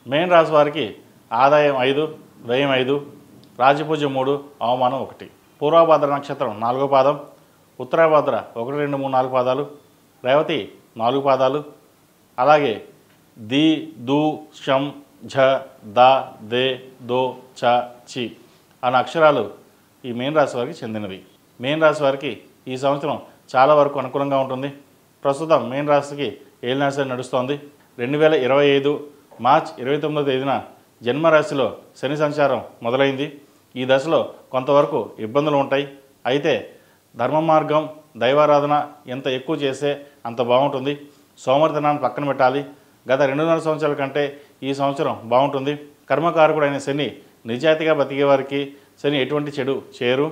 మేన్ రాశి వారికి ఆదాయం 5, వ్యయం 5, రాజపూజ 3, అవమానం 1. పూర్వభద్ర నక్షత్రం 4వ పాదం, ఉత్తరాభద్ర 1, 2, 3, 4 పాదాలు, రేవతి 4 పాదాలు, అలాగే ది, దు, షం, ఝ, ద, దే, దో, చ, చి అనే అక్షరాలు ఈ మేన్ రాశి వారికి చెందినవి. మేన్ రాశి వారికి ఈ సంవత్సరం చాలా వరకు అనుకూలంగా ఉంటుంది. ప్రస్తుతం మేన్ రాశికి ఏలినాటి నడుస్తోంది. 2025 మార్చి 29వ తేదీన జన్మరాశిలో శని సంచారం మొదలైంది. ఈ దశలో కొంతవరకు ఇబ్బందులు ఉంటాయి. అయితే ధర్మ మార్గం, దైవారాధన ఎంత ఎక్కువ చేస్తే అంత బాగుంటుంది. సోమరితనాన్ని పక్కన పెట్టాలి. గత 2.5 సంవత్సరాల కంటే ఈ సంవత్సరం బాగుంటుంది. కర్మకారకుడైన శని నిజాయితీగా బతికే వారికి శని ఎటువంటి చెడు చేయరు.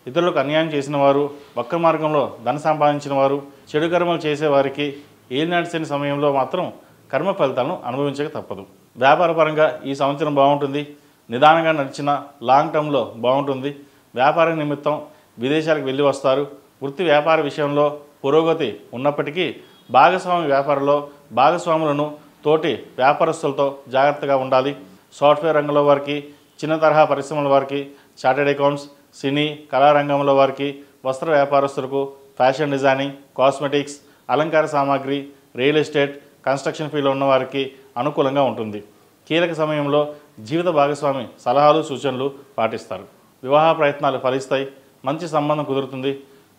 ఇతరులకు అన్యాయం చేసిన వారు, వక్ర మార్గంలో ధన సంపాదించిన వారు, చెడు కర్మలు చేసేవారికి ఏలినాటి శని సమయంలో మాత్రం కర్మ ఫలితాలను అనుభవించక తప్పదు. వ్యాపారపరంగా ఈ సంవత్సరం బాగుంటుంది. నిదానంగా నడిచిన లాంగ్ టర్మ్లో బాగుంటుంది. వ్యాపార నిమిత్తం విదేశాలకు వెళ్ళి వస్తారు. వృత్తి వ్యాపార విషయంలో పురోగతి ఉన్నప్పటికీ భాగస్వామి వ్యాపారంలో భాగస్వాములను తోటి వ్యాపారస్తులతో జాగ్రత్తగా ఉండాలి. సాఫ్ట్వేర్ రంగంలో వారికి, చిన్న తరహా పరిశ్రమల వారికి, చార్టెడ్ అకౌంట్స్, సినీ కళారంగంలో వారికి, వస్త్ర వ్యాపారస్తులకు, ఫ్యాషన్ డిజైనింగ్, కాస్మెటిక్స్, అలంకార సామాగ్రి, రియల్ ఎస్టేట్, కన్స్ట్రక్షన్ ఫీల్డ్లో ఉన్న వారికి అనుకూలంగా ఉంటుంది. కీలక సమయంలో జీవిత భాగస్వామి సలహాలు, సూచనలు పాటిస్తారు. వివాహ ప్రయత్నాలు ఫలిస్తాయి. మంచి సంబంధం కుదురుతుంది.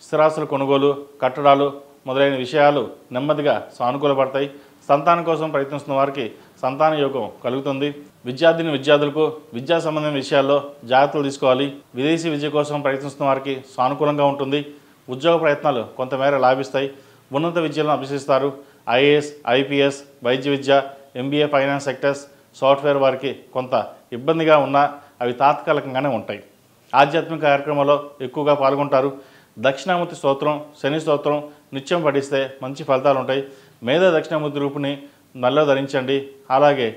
స్థిరాస్తుల కొనుగోలు, కట్టడాలు మొదలైన విషయాలు నెమ్మదిగా సానుకూలపడతాయి. సంతానం కోసం ప్రయత్నిస్తున్న వారికి సంతాన యోగం కలుగుతుంది. విద్యార్థులకు విద్యా సంబంధమైన విషయాల్లో జాగ్రత్తలు తీసుకోవాలి. విదేశీ విద్య కోసం ప్రయత్నిస్తున్న వారికి సానుకూలంగా ఉంటుంది. ఉద్యోగ ప్రయత్నాలు కొంతమేర లాభిస్తాయి. ఉన్నత విద్యలను అభ్యసిస్తారు. ఐఏఎస్, ఐపీఎస్, వైద్య విద్య, ఎంబీఏ, ఫైనాన్స్ సెక్టర్స్, సాఫ్ట్వేర్ వారికి కొంత ఇబ్బందిగా ఉన్నా అవి తాత్కాలికంగానే ఉంటాయి. ఆధ్యాత్మిక కార్యక్రమాల్లో ఎక్కువగా పాల్గొంటారు. దక్షిణామూర్తి స్తోత్రం, శని స్తోత్రం నిత్యం పఠిస్తే మంచి ఫలితాలు ఉంటాయి. మేధా దక్షిణామూర్తి రూపుని నల్ల ధరించండి. అలాగే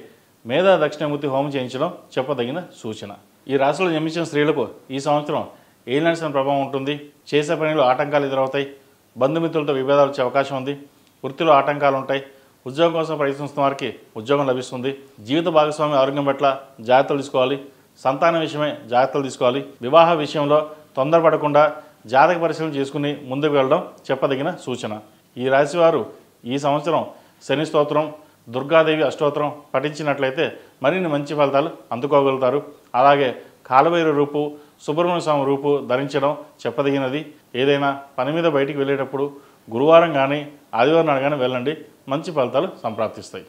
మేధా దక్షిణామూర్తి హోమం చేయించడం చెప్పదగిన సూచన. ఈ రాశిలో జన్మించిన స్త్రీలకు ఈ సంవత్సరం ఏలినాటి శని ప్రభావం ఉంటుంది. చేసే పనిలో ఆటంకాలు ఎదురవుతాయి. బంధుమిత్రులతో విభేదాలు వచ్చే అవకాశం ఉంది. వృత్తిలో ఆటంకాలు ఉంటాయి. ఉద్యోగం కోసం ప్రయత్నిస్తున్న వారికి ఉద్యోగం లభిస్తుంది. జీవిత భాగస్వామి ఆరోగ్యం పట్ల జాగ్రత్తలు తీసుకోవాలి. సంతానం విషయమే జాగ్రత్తలు తీసుకోవాలి. వివాహ విషయంలో తొందరపడకుండా జాతక పరిశీలన చేసుకుని ముందుకు వెళ్ళడం చెప్పదగిన సూచన. ఈ రాశివారు ఈ సంవత్సరం శని స్తోత్రం, దుర్గాదేవి అష్టోత్తరం పఠించినట్లయితే మరిన్ని మంచి ఫలితాలు అందుకోగలుగుతారు. అలాగే కాలభైరవ రూపు, సుబ్రహ్మణ్య స్వామి రూపు ధరించడం చెప్పదగినది. ఏదైనా పని మీద బయటికి వెళ్ళేటప్పుడు గురువారం కానీ ఆదివారం నాడు కానీ వెళ్ళండి. మంచి ఫలితాలు సంప్రాప్తిస్తాయి.